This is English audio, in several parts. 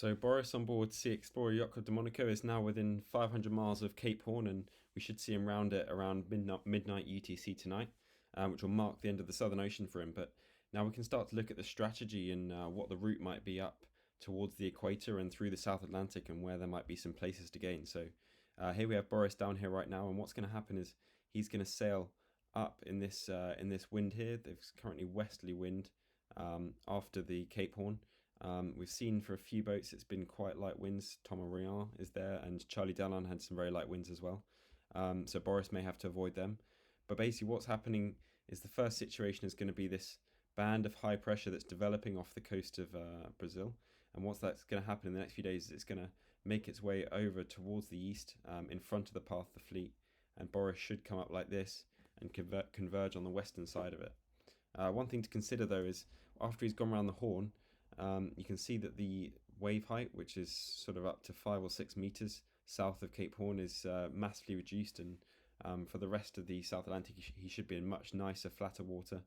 So Boris on board Sea Explorer Yacht Club de Monaco is now within 500 miles of Cape Horn, and we should see him round it around midnight UTC tonight, which will mark the end of the Southern Ocean for him. But now we can start to look at the strategy and what the route might be up towards the equator and through the South Atlantic, and where there might be some places to gain. So here we have Boris down here right now, and what's going to happen is he's going to sail up in this wind here. There's currently westerly wind after the Cape Horn. We've seen for a few boats it's been quite light winds. Tom O'Rian is there, and Charlie Dallon had some very light winds as well. So Boris may have to avoid them. But basically what's happening is the first situation is going to be this band of high pressure that's developing off the coast of Brazil. And what's that's going to happen in the next few days is it's going to make its way over towards the east, in front of the path of the fleet. And Boris should come up like this and converge on the western side of it. One thing to consider though is after he's gone around the Horn, you can see that the wave height, which is sort of up to 5 or 6 meters south of Cape Horn, is massively reduced, and for the rest of the South Atlantic he should be in much nicer, flatter water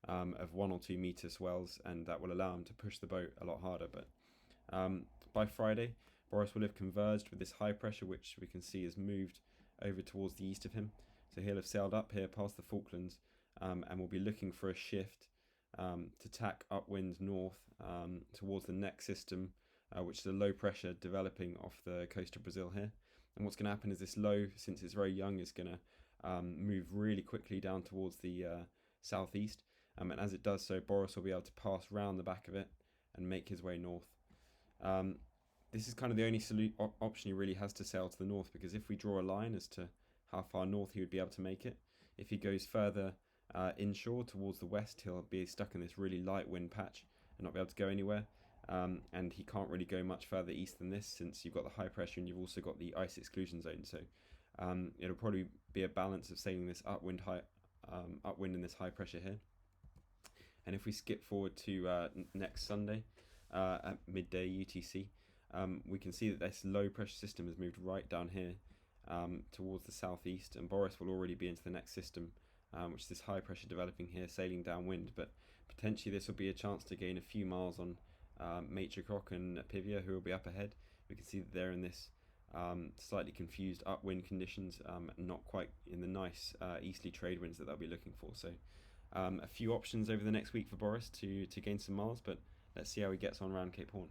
of 1 or 2 meter swells, and that will allow him to push the boat a lot harder. But by Friday, Boris will have converged with this high pressure, which we can see has moved over towards the east of him. So he'll have sailed up here past the Falklands, and will be looking for a shift to tack upwind north towards the next system, which is a low pressure developing off the coast of Brazil here. And what's going to happen is this low, since it's very young, is going to move really quickly down towards the southeast. And as it does so, Boris will be able to pass round the back of it and make his way north. This is kind of the only option he really has to sail to the north, because if we draw a line as to how far north he would be able to make it, if he goes further inshore towards the west, he'll be stuck in this really light wind patch and not be able to go anywhere. And he can't really go much further east than this, since you've got the high pressure and you've also got the ice exclusion zone. So it'll probably be a balance of sailing this upwind in this high pressure here. And if we skip forward to next Sunday at midday UTC, we can see that this low pressure system has moved right down here towards the southeast, and Boris will already be into the next system, which is this high pressure developing here, sailing downwind. But potentially this will be a chance to gain a few miles on Matricock and Pivia, who will be up ahead. We can see that they're in this slightly confused upwind conditions, not quite in the nice easterly trade winds that they'll be looking for. So a few options over the next week for Boris to gain some miles, but let's see how he gets on around Cape Horn.